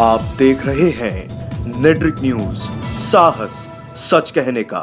आप देख रहे हैं नेट्रिक न्यूज, साहस सच कहने का।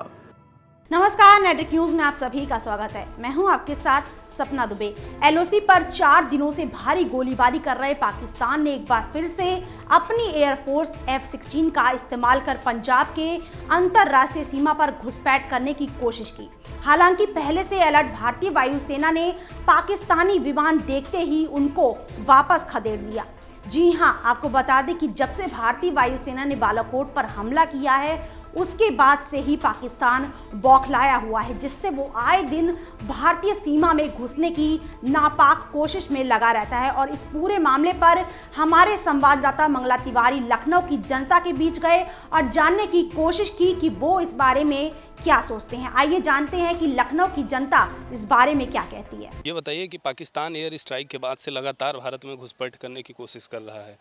नमस्कार, नेट्रिक न्यूज में आप सभी का स्वागत है। मैं हूं आपके साथ सपना दुबे। एलओसी पर 4 दिनों से भारी गोलीबारी कर रहे पाकिस्तान ने एक बार फिर से अपनी एयरफोर्स F-16 का इस्तेमाल कर पंजाब के अंतरराष्ट्रीय सीमा पर घुसपैठ करने की कोशिश की। हालांकि पहले से अलर्ट भारतीय वायुसेना ने पाकिस्तानी विमान देखते ही उनको वापस खदेड़ दिया। जी हां, आपको बता दें कि जब से भारतीय वायुसेना ने बालाकोट पर हमला किया है उसके बाद से ही पाकिस्तान बौखलाया हुआ है, जिससे वो आए दिन भारतीय सीमा में घुसने की नापाक कोशिश में लगा रहता है। और इस पूरे मामले पर हमारे संवाददाता मंगला तिवारी लखनऊ की जनता के बीच गए और जानने की कोशिश की कि वो इस बारे में क्या सोचते हैं। आइए जानते हैं कि लखनऊ की जनता इस बारे में क्या कहती है। ये बताइए कि पाकिस्तान एयर स्ट्राइक के बाद से लगातार भारत में घुसपैठ करने की कोशिश कर रहा है,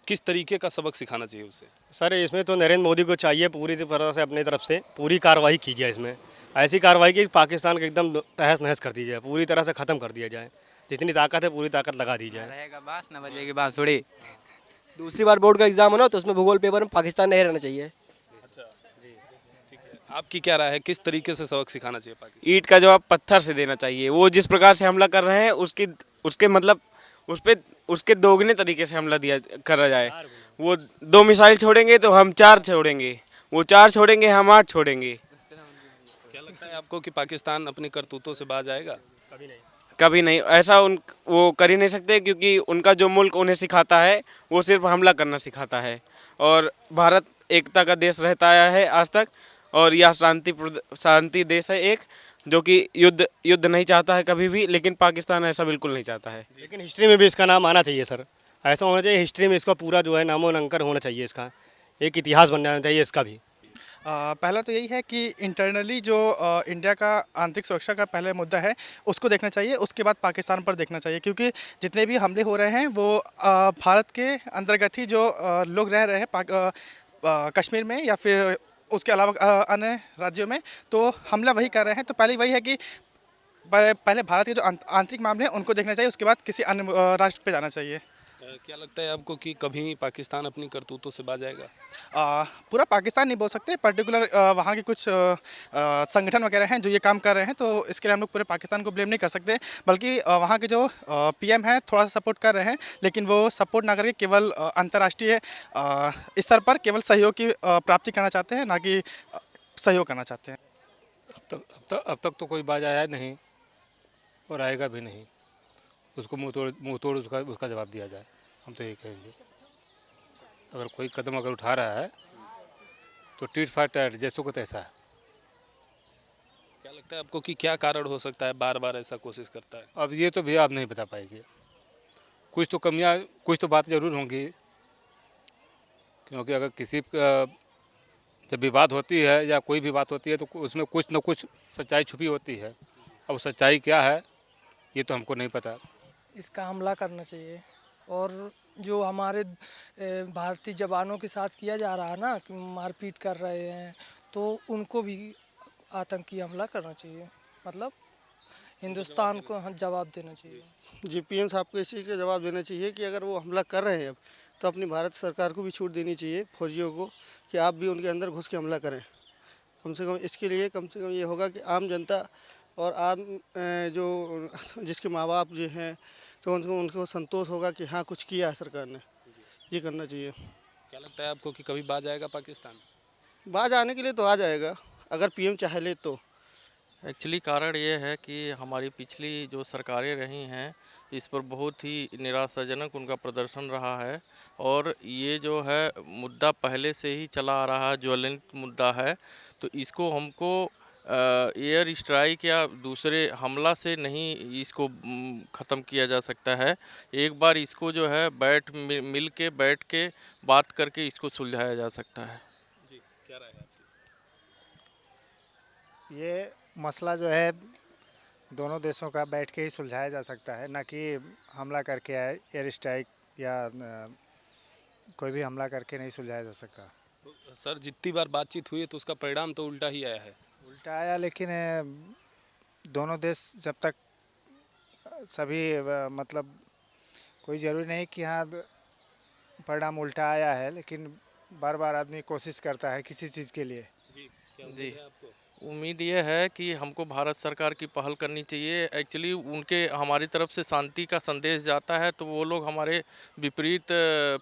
किस तरीके का सबक सिखाना चाहिए उसे? सर, इसमें तो नरेंद्र मोदी को चाहिए पूरी तरह से अपनी तरफ से पूरी कार्रवाई की जाए। इसमें ऐसी कार्रवाई की पाकिस्तान को एकदम तहस नहस कर दी जाए, पूरी तरह से ख़त्म कर दिया जाए। जितनी ताकत है पूरी ताकत लगा दी जाए। रहेगा बास न बजेगी बांसुरी। दूसरी बार बोर्ड का एग्जाम हो ना तो उसमें भूगोल पेपर में पाकिस्तान नहीं रहना चाहिए। अच्छा जी, ठीक है। आपकी क्या राय है, किस तरीके से सबक सिखाना चाहिए पाकिस्तान? ईंट का जवाब पत्थर से देना चाहिए। वो जिस प्रकार से हमला कर रहे हैं उसके मतलब उसके दोगुने तरीके से हमला करा जाए। वो 2 मिसाइल छोड़ेंगे तो हम 4 छोड़ेंगे, वो 4 छोड़ेंगे हम 8 छोड़ेंगे। क्या लगता है आपको कि पाकिस्तान अपने करतूतों से बाज आएगा? कभी नहीं। ऐसा वो कर ही नहीं सकते, क्योंकि उनका जो मुल्क उन्हें सिखाता है वो सिर्फ हमला करना सिखाता है। और भारत एकता का देश रहता आया है आज तक, और यह शांति देश है एक, जो कि युद्ध नहीं चाहता है कभी भी। लेकिन पाकिस्तान ऐसा बिल्कुल नहीं चाहता है। लेकिन हिस्ट्री में भी इसका नाम आना चाहिए सर। ऐसा होना चाहिए हिस्ट्री में इसका पूरा जो है नामोनंकर होना चाहिए। इसका एक इतिहास बन जाना चाहिए इसका भी। पहला तो यही है कि इंटरनली जो इंडिया का आंतरिक सुरक्षा का पहला मुद्दा है उसको देखना चाहिए, उसके बाद पाकिस्तान पर देखना चाहिए। क्योंकि जितने भी हमले हो रहे हैं वो भारत के अंतर्गत ही जो लोग रह रहे हैं कश्मीर में या फिर उसके अलावा अन्य राज्यों में, तो हमला वही कर रहे हैं। तो पहले वही है कि पहले भारत के जो आंतरिक मामले हैं उनको देखना चाहिए, उसके बाद किसी अन्य राष्ट्र पे जाना चाहिए। क्या लगता है आपको कि कभी पाकिस्तान अपनी करतूतों से बाज आएगा? पूरा पाकिस्तान नहीं बोल सकते, पर्टिकुलर वहाँ के कुछ संगठन वगैरह हैं जो ये काम कर रहे हैं, तो इसके लिए हम लोग पूरे पाकिस्तान को ब्लेम नहीं कर सकते। बल्कि वहाँ के जो पीएम हैं थोड़ा सा सपोर्ट कर रहे हैं, लेकिन वो सपोर्ट ना करके केवल अंतर्राष्ट्रीय स्तर पर केवल सहयोग की प्राप्ति करना चाहते हैं, ना कि सहयोग करना चाहते हैं। अब तक तो कोई बाज आया नहीं और आएगा भी नहीं। उसको मुँह तोड़ उसका जवाब दिया जाए, हम तो ये कहेंगे। अगर कोई कदम उठा रहा है तो टीट फाट जैसों को तैसा है। क्या लगता है आपको कि क्या कारण हो सकता है बार बार ऐसा कोशिश करता है? अब ये तो भी आप नहीं बता पाएंगे। कुछ तो कमियां, कुछ तो बात ज़रूर होंगी। क्योंकि अगर किसी जब विवाद होती है या कोई भी बात होती है तो उसमें कुछ न कुछ सच्चाई छुपी होती है। अब सच्चाई क्या है ये तो हमको नहीं पता। इसका हमला करना चाहिए। और जो हमारे भारतीय जवानों के साथ किया जा रहा है ना, कि मारपीट कर रहे हैं, तो उनको भी आतंकी हमला करना चाहिए। मतलब हिंदुस्तान को जवाब देना चाहिए। जी, पीएम साहब को इस चीज़ का जवाब देना चाहिए कि अगर वो हमला कर रहे हैं अब तो अपनी भारत सरकार को भी छूट देनी चाहिए, फौजियों को, कि आप भी उनके अंदर घुस के हमला करें। कम से कम इसके लिए कम से कम ये होगा कि आम जनता और आम जो जिसके माँ बाप जो हैं तो उनको संतोष होगा कि हाँ कुछ किया है सरकार ने। ये करना चाहिए। क्या लगता है आपको कि कभी बाज आएगा पाकिस्तान? बाज आने के लिए तो आ जाएगा, अगर पीएम चाहे ले तो। एक्चुअली कारण ये है कि हमारी पिछली जो सरकारें रही हैं इस पर बहुत ही निराशाजनक उनका प्रदर्शन रहा है। और ये जो है मुद्दा पहले से ही चला आ रहा है, ज्वलंत मुद्दा है। तो इसको हमको एयर स्ट्राइक या दूसरे हमला से नहीं इसको ख़त्म किया जा सकता है। एक बार इसको जो है मिल के बैठ के बात करके इसको सुलझाया जा सकता है। जी, क्या राय है आपकी? ये मसला जो है दोनों देशों का बैठ के ही सुलझाया जा सकता है, ना कि हमला करके एयर स्ट्राइक या कोई भी हमला करके नहीं सुलझाया जा सकता। तो सर, जितनी बार बातचीत हुई है तो उसका परिणाम तो उल्टा ही आया है। उल्टा आया, लेकिन दोनों देश जब तक सभी मतलब कोई ज़रूरी नहीं कि हाँ परिणाम उल्टा आया है, लेकिन बार बार आदमी कोशिश करता है किसी चीज़ के लिए। जी, उम्मीद ये है कि हमको भारत सरकार की पहल करनी चाहिए। एक्चुअली उनके हमारी तरफ से शांति का संदेश जाता है, तो वो लोग हमारे विपरीत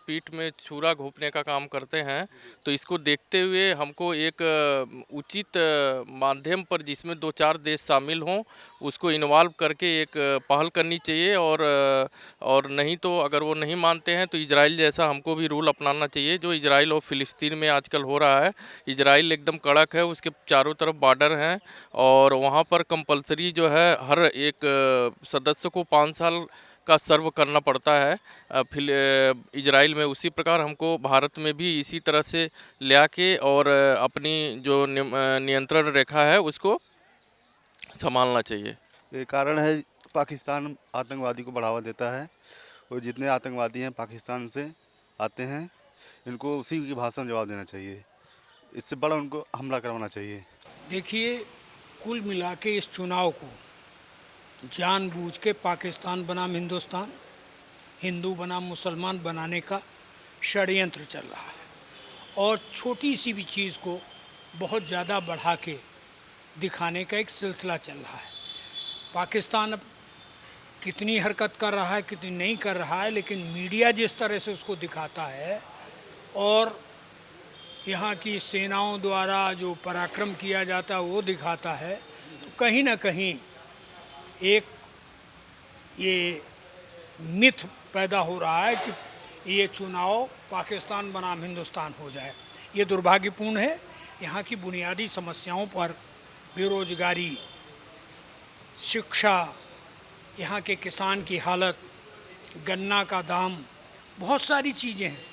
पीठ में छुरा घोंपने का काम करते हैं। तो इसको देखते हुए हमको एक उचित माध्यम पर जिसमें 2-4 देश शामिल हों, उसको इन्वॉल्व करके एक पहल करनी चाहिए। और नहीं तो अगर वो नहीं मानते हैं तो इजराइल जैसा हमको भी रूल अपनाना चाहिए, जो इजराइल और फ़िलिस्तीन में आजकल हो रहा है। इजराइल एकदम कड़क है, उसके चारों तरफ बॉर्डर हैं और वहाँ पर कंपलसरी जो है हर एक सदस्य को 5 साल का सर्व करना पड़ता है फिर इजराइल में। उसी प्रकार हमको भारत में भी इसी तरह से ले आके और अपनी जो नियंत्रण रेखा है उसको संभालना चाहिए। ये कारण है पाकिस्तान आतंकवादी को बढ़ावा देता है और जितने आतंकवादी हैं पाकिस्तान से आते हैं, इनको उसी की भाषा में जवाब देना चाहिए। इससे बड़ा उनको हमला करवाना चाहिए। देखिए, कुल मिला के इस चुनाव को जानबूझ के पाकिस्तान बनाम हिंदुस्तान, हिंदू बनाम मुसलमान बनाने का षड्यंत्र चल रहा है और छोटी सी भी चीज़ को बहुत ज़्यादा बढ़ा के दिखाने का एक सिलसिला चल रहा है। पाकिस्तान अब कितनी हरकत कर रहा है, कितनी नहीं कर रहा है, लेकिन मीडिया जिस तरह से उसको दिखाता है और यहाँ की सेनाओं द्वारा जो पराक्रम किया जाता है वो दिखाता है, तो कहीं ना कहीं एक ये मिथ पैदा हो रहा है कि ये चुनाव पाकिस्तान बनाम हिंदुस्तान हो जाए। ये दुर्भाग्यपूर्ण है। यहाँ की बुनियादी समस्याओं पर, बेरोजगारी, शिक्षा, यहाँ के किसान की हालत, गन्ना का दाम, बहुत सारी चीज़ें हैं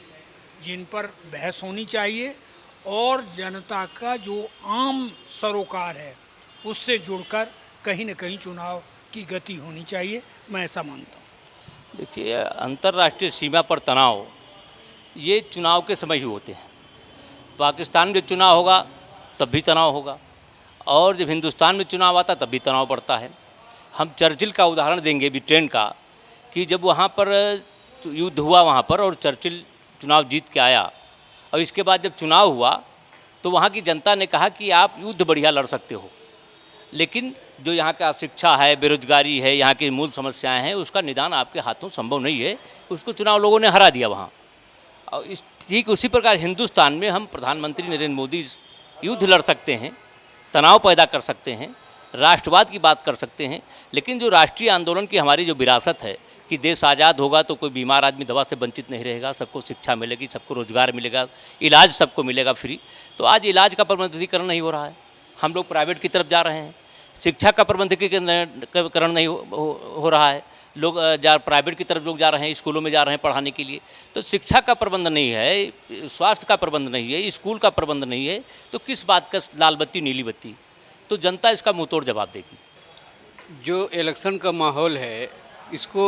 जिन पर बहस होनी चाहिए और जनता का जो आम सरोकार है उससे जुड़कर कहीं न कहीं चुनाव की गति होनी चाहिए। मैं ऐसा मानता हूँ। देखिए, अंतर्राष्ट्रीय सीमा पर तनाव ये चुनाव के समय ही होते हैं। पाकिस्तान में जब चुनाव होगा तब भी तनाव होगा और जब हिंदुस्तान में चुनाव आता तब भी तनाव बढ़ता है। हम चर्चिल का उदाहरण देंगे ब्रिटेन का कि जब वहाँ पर युद्ध हुआ वहाँ पर और चर्चिल चुनाव जीत के आया और इसके बाद जब चुनाव हुआ तो वहाँ की जनता ने कहा कि आप युद्ध बढ़िया लड़ सकते हो, लेकिन जो यहाँ का शिक्षा है, बेरोजगारी है, यहाँ की मूल समस्याएं हैं, उसका निदान आपके हाथों संभव नहीं है। उसको चुनाव लोगों ने हरा दिया वहाँ। और इस ठीक उसी प्रकार हिंदुस्तान में हम प्रधानमंत्री नरेंद्र मोदी युद्ध लड़ सकते हैं, तनाव पैदा कर सकते हैं, राष्ट्रवाद की बात कर सकते हैं, लेकिन जो राष्ट्रीय आंदोलन की हमारी जो विरासत है कि देश आज़ाद होगा तो कोई बीमार आदमी दवा से वंचित नहीं रहेगा, सबको शिक्षा मिलेगी, सबको रोजगार मिलेगा, इलाज सबको मिलेगा फ्री। तो आज इलाज का प्रबंधीकरण नहीं हो रहा है, हम लोग प्राइवेट की तरफ जा रहे हैं। शिक्षा का प्रबंधीकरण नहीं हो रहा है, लोग प्राइवेट की तरफ लोग जा रहे हैं, स्कूलों में जा रहे हैं पढ़ाने के लिए। तो शिक्षा का प्रबंध नहीं है, स्वास्थ्य का प्रबंध नहीं है, स्कूल का प्रबंध नहीं है, तो किस बात का लाल बत्ती नीली बत्ती? तो जनता इसका मुंहतोड़ जवाब देगी। जो इलेक्शन का माहौल है, इसको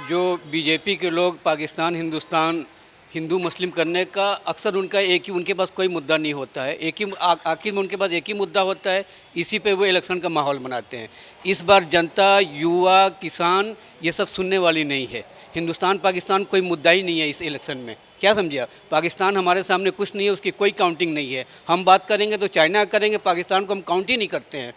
जो बीजेपी के लोग पाकिस्तान हिंदुस्तान हिंदू मुस्लिम करने का अक्सर उनका एक ही, उनके पास कोई मुद्दा नहीं होता है, एक ही आखिर में उनके पास एक ही मुद्दा होता है, इसी पे वो इलेक्शन का माहौल बनाते हैं। इस बार जनता, युवा, किसान ये सब सुनने वाली नहीं है। हिंदुस्तान पाकिस्तान कोई मुद्दा ही नहीं है इस इलेक्शन में। क्या समझिए? पाकिस्तान हमारे सामने कुछ नहीं है, उसकी कोई काउंटिंग नहीं है। हम बात करेंगे तो चाइना करेंगे, पाकिस्तान को हम काउंट ही नहीं करते हैं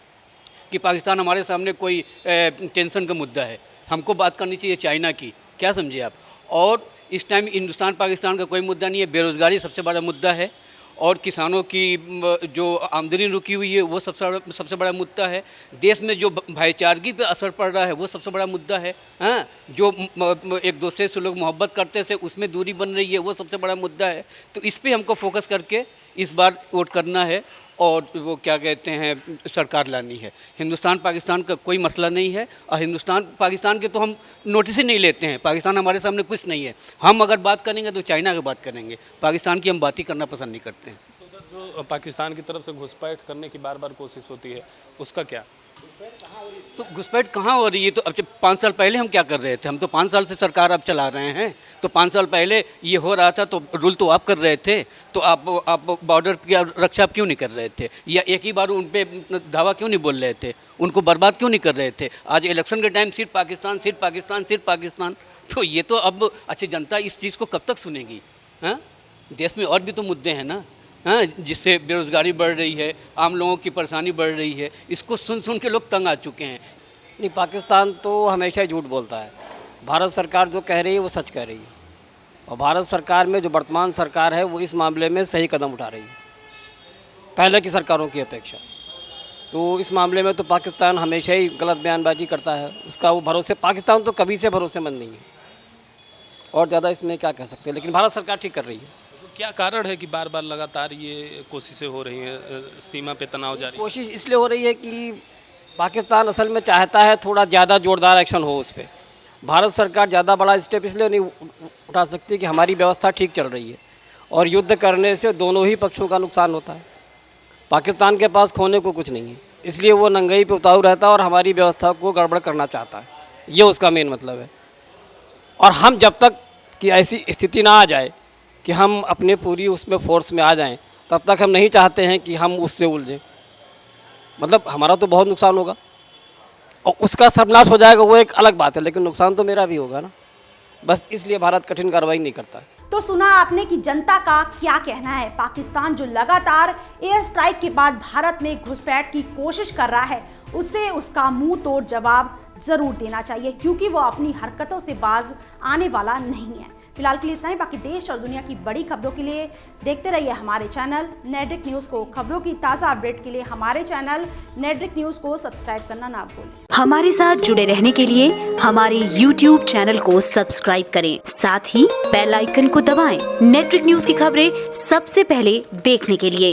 कि पाकिस्तान हमारे सामने कोई टेंशन का मुद्दा है। हमको बात करनी चाहिए चाइना की। क्या समझिए आप? और इस टाइम हिंदुस्तान पाकिस्तान का कोई मुद्दा नहीं है। बेरोज़गारी सबसे बड़ा मुद्दा है और किसानों की जो आमदनी रुकी हुई है वो सबसे बड़ा मुद्दा है। देश में जो भाईचारगी पे असर पड़ रहा है वो सबसे बड़ा मुद्दा है। हाँ, जो एक दूसरे से लोग मोहब्बत करते थे उसमें दूरी बन रही है, वो सबसे बड़ा मुद्दा है। तो इस पे हमको फोकस करके इस बार वोट करना है और वो क्या कहते हैं, सरकार लानी है। हिंदुस्तान पाकिस्तान का कोई मसला नहीं है और हिंदुस्तान पाकिस्तान के तो हम नोटिस ही नहीं लेते हैं। पाकिस्तान हमारे सामने कुछ नहीं है। हम अगर बात करेंगे तो चाइना की बात करेंगे, पाकिस्तान की हम बात ही करना पसंद नहीं करते हैं। तो सर, जो पाकिस्तान की तरफ से घुसपैठ करने की बार बार कोशिश होती है उसका क्या? तो घुसपैठ कहाँ हो रही है? तो अब जब 5 साल पहले हम क्या कर रहे थे? हम तो 5 साल से सरकार अब चला रहे हैं। तो 5 साल पहले ये हो रहा था तो रूल तो आप कर रहे थे, तो आप बॉर्डर की रक्षा क्यों नहीं कर रहे थे? या एक ही बार उन पे धावा क्यों नहीं बोल रहे थे? उनको बर्बाद क्यों नहीं कर रहे थे? आज इलेक्शन के टाइम सिर्फ पाकिस्तान, सिर्फ पाकिस्तान, सिर्फ पाकिस्तान। तो ये तो अब अच्छी जनता इस चीज़ को कब तक सुनेगी? हाँ, देश में और भी तो मुद्दे हैं ना, हाँ, जिससे बेरोज़गारी बढ़ रही है, आम लोगों की परेशानी बढ़ रही है। इसको सुन सुन के लोग तंग आ चुके हैं। नहीं, पाकिस्तान तो हमेशा ही झूठ बोलता है। भारत सरकार जो कह रही है वो सच कह रही है, और भारत सरकार में जो वर्तमान सरकार है वो इस मामले में सही कदम उठा रही है पहले की सरकारों की अपेक्षा। तो इस मामले में तो पाकिस्तान हमेशा ही गलत बयानबाजी करता है। उसका वो भरोसे, पाकिस्तान तो कभी से भरोसेमंद नहीं है, और ज़्यादा इसमें क्या कह सकते हैं। लेकिन भारत सरकार ठीक कर रही है। क्या कारण है कि बार बार लगातार ये कोशिशें हो रही हैं, सीमा पे तनाव जारी? कोशिश इसलिए हो रही है कि पाकिस्तान असल में चाहता है थोड़ा ज़्यादा जोरदार एक्शन हो उस पर। भारत सरकार ज़्यादा बड़ा स्टेप इसलिए नहीं उठा सकती कि हमारी व्यवस्था ठीक चल रही है, और युद्ध करने से दोनों ही पक्षों का नुकसान होता है। पाकिस्तान के पास खोने को कुछ नहीं है, इसलिए वो नंगई पे उतारू रहता है और हमारी व्यवस्था को गड़बड़ करना चाहता है। ये उसका मेन मतलब है। और हम जब तक कि ऐसी स्थिति ना आ जाए कि हम अपने पूरी उसमें फोर्स में आ जाएं, तब तक हम नहीं चाहते हैं कि हम उससे उलझें। मतलब हमारा तो बहुत नुकसान होगा, और उसका सर्वनाश हो जाएगा वो एक अलग बात है, लेकिन नुकसान तो मेरा भी होगा ना। बस इसलिए भारत कठिन कार्रवाई नहीं करता है। तो सुना आपने कि जनता का क्या कहना है। पाकिस्तान जो लगातार एयर स्ट्राइक के बाद भारत में घुसपैठ की कोशिश कर रहा है, उसे उसका मुंह तोड़ जवाब जरूर देना चाहिए, क्योंकि वो अपनी हरकतों से बाज आने वाला नहीं है। फिलहाल के लिए इतना ही। बाकी देश और दुनिया की बड़ी खबरों के लिए देखते रहिए हमारे चैनल नेटड्रिक न्यूज़ को। खबरों की ताज़ा अपडेट के लिए हमारे चैनल नेटड्रिक न्यूज़ को सब्सक्राइब करना ना भूलें। हमारे साथ जुड़े रहने के लिए हमारे YouTube चैनल को सब्सक्राइब करें, साथ ही बेल आइकन को दबाएं। नेटड्रिक न्यूज़ की खबरें सबसे पहले देखने के लिए।